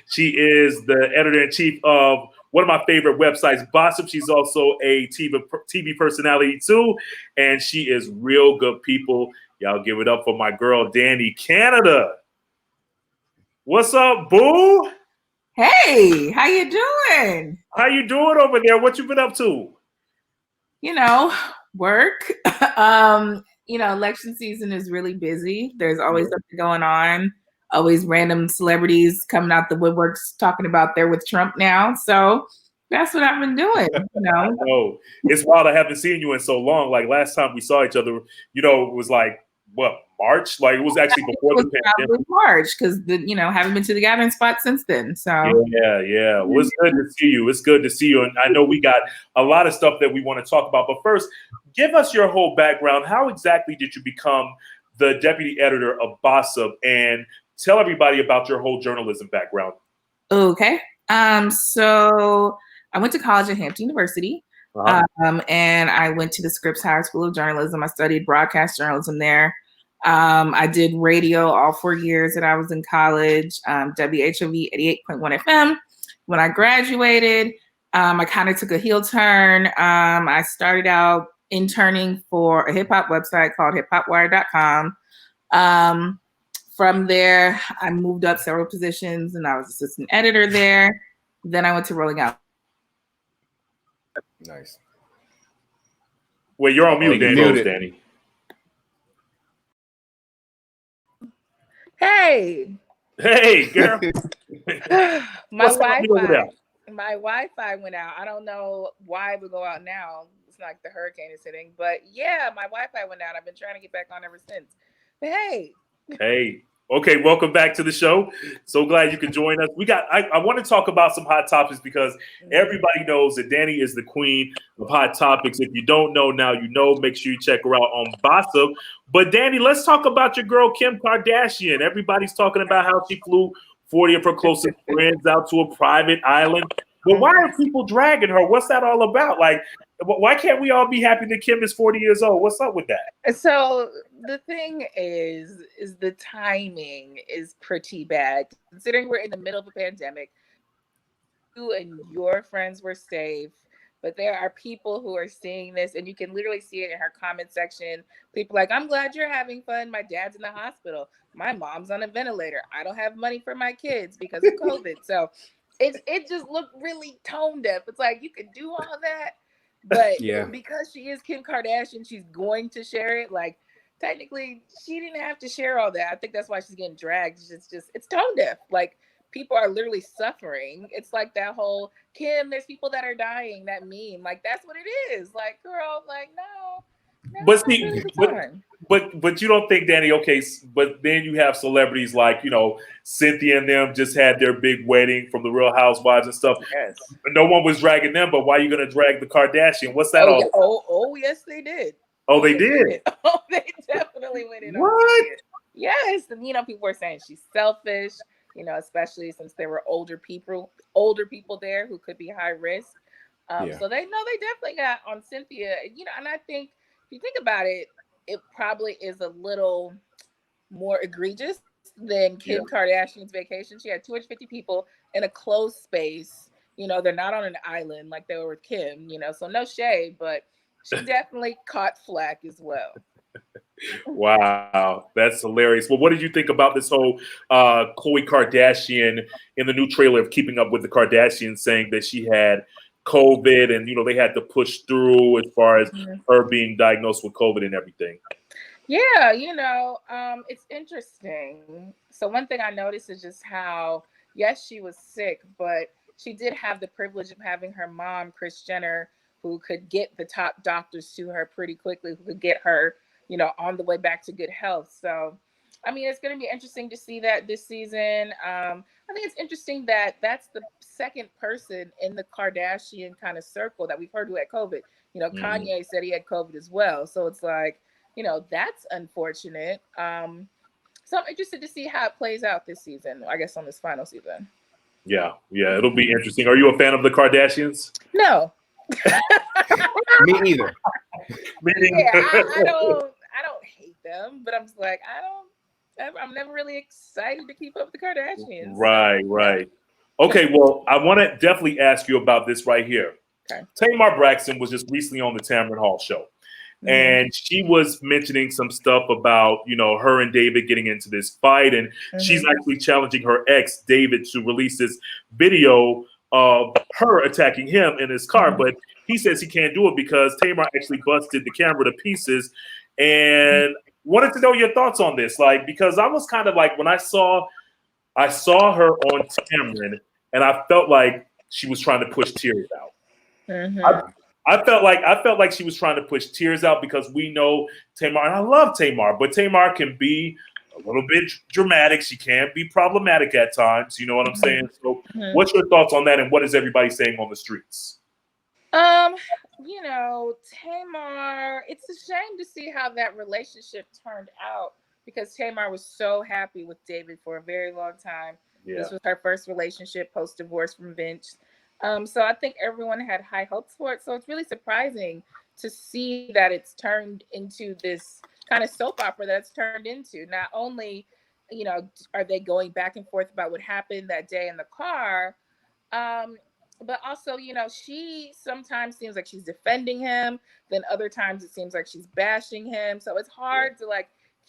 She is the editor-in-chief of one of my favorite websites, BOSSIP. She's also a TV personality too, and she is real good people. Y'all give it up for my girl, Dani Canada. What's up, boo? Hey, how you doing? How you doing over there? What you been up to? You know, work. Election season is really busy. There's always something going on. Always random celebrities coming out the woodworks talking about they're with Trump now. So that's what I've been doing. I know. It's wild. I haven't seen you in so long. Like last time we saw each other, it was like what, March? Like it was actually before the pandemic. March, because haven't been to the gathering spot since then. So yeah. Well, it's good to see you. It's good to see you. And I know we got a lot of stuff that we want to talk about. But first, give us your whole background. How exactly did you become the deputy editor of BOSSIP? And tell everybody about your whole journalism background. Okay. So I went to college at Hampton University. And I went to the Scripps Higher School of Journalism. I studied broadcast journalism there. I did radio all 4 years that I was in college, WHOV 88.1 FM. When I graduated, I kind of took a heel turn. I started out interning for a hip hop website called hiphopwire.com. From there, I moved up several positions and I was assistant editor there. Then I went to Rolling Out. Nice. Well, you're on mute, Dani. Hey, girl. my Wi-Fi went out. I don't know why it would go out now. It's not like the hurricane is hitting, but yeah, my Wi-Fi went out. I've been trying to get back on ever since. But hey. Okay, welcome back to the show. So glad you could join us. I want to talk about some hot topics because everybody knows that Dani is the queen of hot topics. If you don't know now, you know. Make sure you check her out on BOSSIP. But Dani, let's talk about your girl Kim Kardashian. Everybody's talking about how she flew 40 of her closest friends out to a private island. But why are people dragging her? What's that all about? Like, why can't we all be happy that Kim is 40 years old? What's up with that? So the thing is the timing is pretty bad. Considering we're in the middle of a pandemic, you and your friends were safe, but there are people who are seeing this, and you can literally see it in her comment section. People like, I'm glad you're having fun. My dad's in the hospital. My mom's on a ventilator. I don't have money for my kids because of COVID. So it just looked really tone deaf. It's like you could do all that, but because she is Kim Kardashian, she's going to share it. Like technically, she didn't have to share all that. I think that's why she's getting dragged. It's tone deaf. Like people are literally suffering. It's like that whole Kim, there's people that are dying. That meme, like that's what it is. Like girl, like no. But see, but you don't think, Dani? Okay, but then you have celebrities like Cynthia and them just had their big wedding from the Real Housewives and stuff. Yes. No one was dragging them, but why are you going to drag the Kardashian? What's that all? Oh, yes, they did. Oh, they did. Oh, they definitely went in. What? Yes, and people were saying she's selfish. Especially since there were older people there who could be high risk. So they definitely got on Cynthia. And I think if you think about it, it probably is a little more egregious than Kim Kardashian's vacation. She had 250 people in a closed space. They're not on an island like they were with Kim. So no shade, but she definitely caught flack as well. Wow, that's hilarious. Well, what did you think about this whole Khloe Kardashian in the new trailer of Keeping Up with the Kardashians saying that she had COVID and they had to push through as far as her being diagnosed with COVID and everything? Yeah, it's interesting. So one thing I noticed is just how, yes, she was sick, but she did have the privilege of having her mom, Kris Jenner, who could get the top doctors to her pretty quickly, who could get her on the way back to good health. So, it's going to be interesting to see that this season. I think it's interesting that that's the second person in the Kardashian kind of circle that we've heard who had COVID. Kanye said he had COVID as well. So it's like, that's unfortunate. So I'm interested to see how it plays out this season, I guess on this final season. Yeah, it'll be interesting. Are you a fan of the Kardashians? No. Me neither. I don't hate them, but I'm just like, I'm never really excited to keep up with the Kardashians. Right. Okay, well, I want to definitely ask you about this right here. Okay. Tamar Braxton was just recently on the Tamron Hall show. And she was mentioning some stuff about, her and David getting into this fight. And she's actually challenging her ex, David, to release this video of her attacking him in his car. But he says he can't do it because Tamar actually busted the camera to pieces. And wanted to know your thoughts on this. Like, because I was kind of like, when I saw her on Tamron, and I felt like she was trying to push tears out. I felt like she was trying to push tears out because we know Tamar, and I love Tamar, but Tamar can be a little bit dramatic. She can be problematic at times. You know what I'm saying? So, what's your thoughts on that, and what is everybody saying on the streets? Tamar, it's a shame to see how that relationship turned out because Tamar was so happy with David for a very long time. Yeah. This was her first relationship post-divorce from Vince. So I think everyone had high hopes for it. So it's really surprising to see that it's turned into this kind of soap opera that's turned into. Not only, are they going back and forth about what happened that day in the car, but also, she sometimes seems like she's defending him. Then other times it seems like she's bashing him. So it's hard to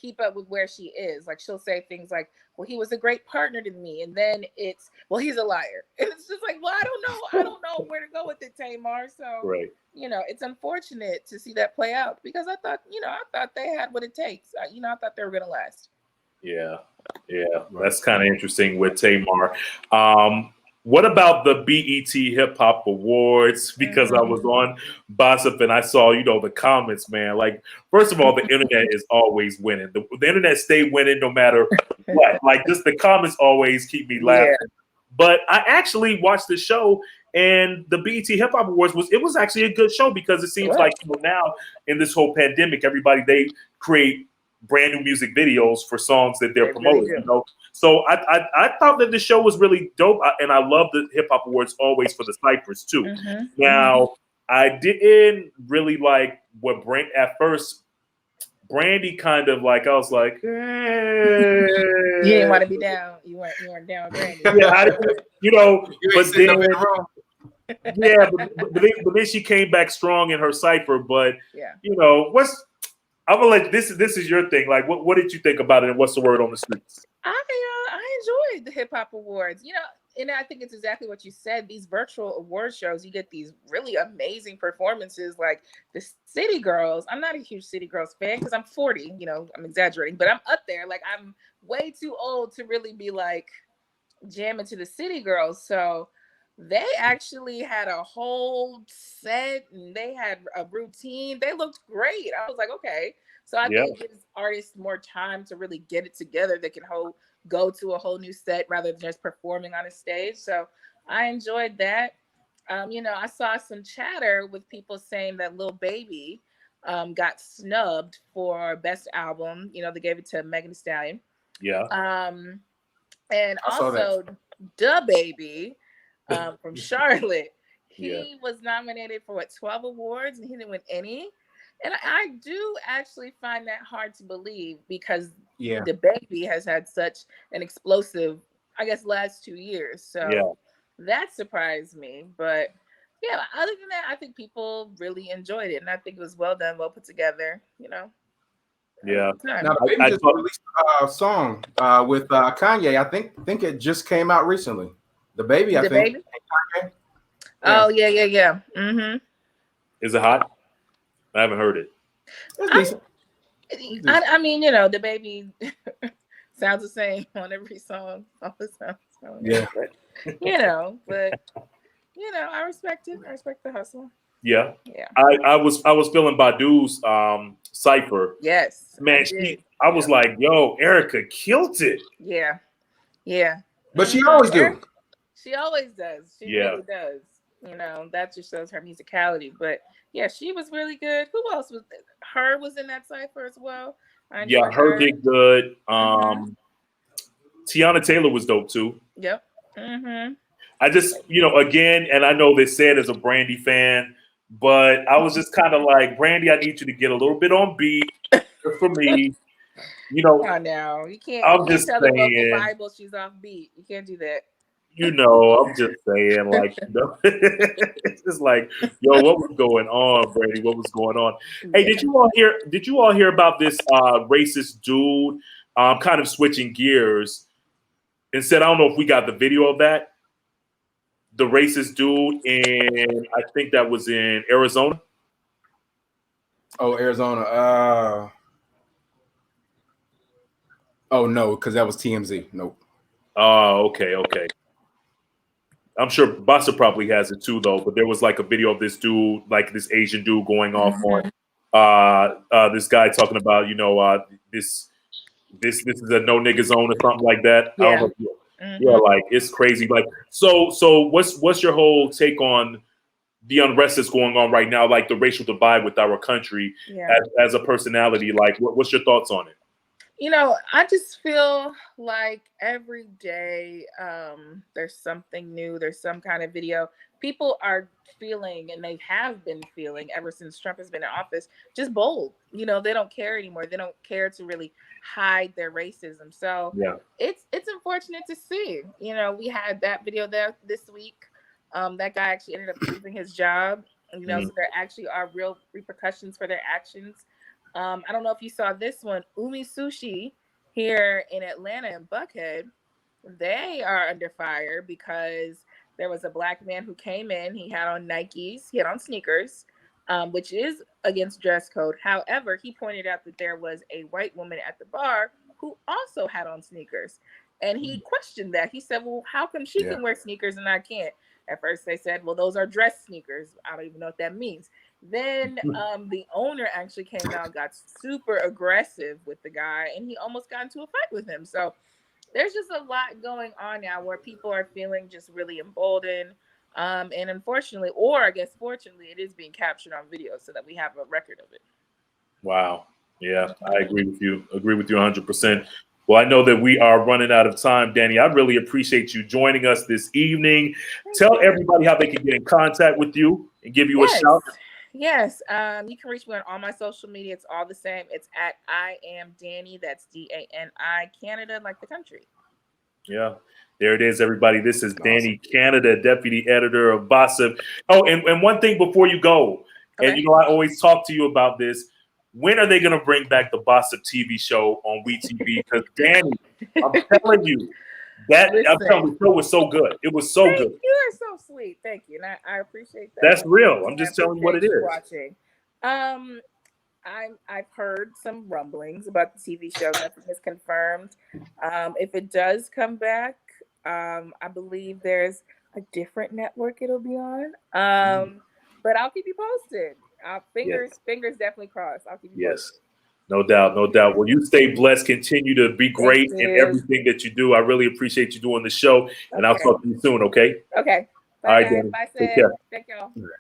keep up with where she is. Like she'll say things like, well, he was a great partner to me. And then it's, well, he's a liar. And it's just like, well, I don't know where to go with it, Tamar. So, it's unfortunate to see that play out because I thought they had what it takes. I thought they were going to last. Yeah. That's kind of interesting with Tamar. What about the BET Hip Hop Awards? Because I was on BOSSIP and I saw, the comments, man. Like, first of all, the internet is always winning. The internet stay winning no matter what. Like, just the comments always keep me laughing. Yeah. But I actually watched the show, and the BET Hip Hop Awards was actually a good show because it seems like now in this whole pandemic, everybody they create brand new music videos for songs that they're promoting. Really So I thought that the show was really dope, and I love the Hip Hop Awards always for the ciphers too. Now I didn't really like what at first. Brandy kind of I was like, you didn't want to be down. You weren't down, Brandy. Yeah, but then she came back strong in her cipher. But I'm gonna let this is your thing. Like, what did you think about it, and what's the word on the streets? I enjoyed the Hip Hop Awards. And I think it's exactly what you said. These virtual award shows, you get these really amazing performances like the City Girls. I'm not a huge City Girls fan because I'm 40. I'm exaggerating, but I'm up there. Like, I'm way too old to really be jamming to the City Girls. So they actually had a whole set and they had a routine. They looked great. I was like, okay. So I think it gives artists more time to really get it together. They can go to a whole new set rather than just performing on a stage. So I enjoyed that. I saw some chatter with people saying that Lil Baby got snubbed for Best Album. They gave it to Megan Thee Stallion. Yeah. And also DaBaby from Charlotte. He was nominated for 12 awards and he didn't win any. And I do actually find that hard to believe because DaBaby has had such an explosive, I guess, last 2 years. So that surprised me. But other than that, I think people really enjoyed it. And I think it was well done, well put together, Yeah. Now, DaBaby just released a song with Kanye. I think it just came out recently. DaBaby, I think. Kanye. Oh, yeah. Mm-hmm. Is it hot? I haven't heard it. I mean, DaBaby sounds the same on every song. All the songs. But I respect it. I respect the hustle. Yeah. I was feeling Badu's cipher. Yes. Man, I was like, yo, Erica killed it. Yeah. But she always do. She always does. She really does. That just shows her musicality. But she was really good. Who else was there? Her was in that cipher as well. Her did good. Tiana Taylor was dope too. Yep. Mm-hmm. I just, again, and I know they said as a Brandy fan, but I was just kind of like, Brandy, I need you to get a little bit on beat for me. Oh, no, you can't. I'm just tell saying. the local Bible she's off beat. You can't do that. You know, I'm just saying, like, you know, it's just like, yo, what was going on, Brady? What was going on? Hey, did you all hear? Did you all hear about this racist dude? Kind of switching gears and said, I don't know if we got the video of that. The racist dude, and I think that was in Arizona. Oh, Arizona. Oh no, because that was TMZ. Nope. Oh, okay. I'm sure BOSSIP probably has it too, though. But there was like a video of this dude, like this Asian dude, going off on this guy talking about, you know, this is a no nigga zone or something like that. Yeah. I don't know. Yeah, like it's crazy. Like, so what's your whole take on the unrest that's going on right now, like the racial divide with our country as a personality? Like, what's your thoughts on it? You know, I just feel like every day there's something new. There's some kind of video. People are feeling, and they have been feeling ever since Trump has been in office, just bold. You know, they don't care anymore. They don't care to really hide their racism. So it's unfortunate to see. You know, we had that video there this week. That guy actually ended up losing his job. You know, so there actually are real repercussions for their actions. I don't know if you saw this one, Umi Sushi here in Atlanta and Buckhead. They are under fire because there was a black man who came in. He had on Nikes, he had on sneakers, which is against dress code. However, he pointed out that there was a white woman at the bar who also had on sneakers. And he questioned that. He said, well, how come she can wear sneakers and I can't? At first they said, well, those are dress sneakers. I don't even know what that means. Then the owner actually came out, got super aggressive with the guy, and he almost got into a fight with him. So there's just a lot going on now where people are feeling just really emboldened. And unfortunately, or I guess fortunately, it is being captured on video so that we have a record of it. Wow. Yeah, I agree with you. 100%. Well, I know that we are running out of time, Dani. I really appreciate you joining us this evening. Tell everybody how they can get in contact with you and give you a shout. Yes, you can reach me on all my social media. It's all the same. It's at I am Dani. That's DANI Canada, like the country. Yeah, there it is, everybody. This is Dani Canada, deputy editor of BOSSIP. Oh, and one thing before you go, and you know I always talk to you about this. When are they going to bring back the BOSSIP TV show on WeTV? Because Dani, I'm telling you, I'm telling you, the show was so good. It was so good. You are so sweet. Thank you. And I appreciate that. That's real. I'm just telling you what it is. Watching. I've heard some rumblings about the TV show. Nothing is confirmed. If it does come back, I believe there's a different network it'll be on. But I'll keep you posted. Fingers definitely crossed. I'll keep you posted. No doubt. Well, you stay blessed. Continue to be great in everything that you do. I really appreciate you doing the show, and I'll talk to you soon, okay? Okay. Bye. All right, Dani. Bye, Take care. Thank y'all.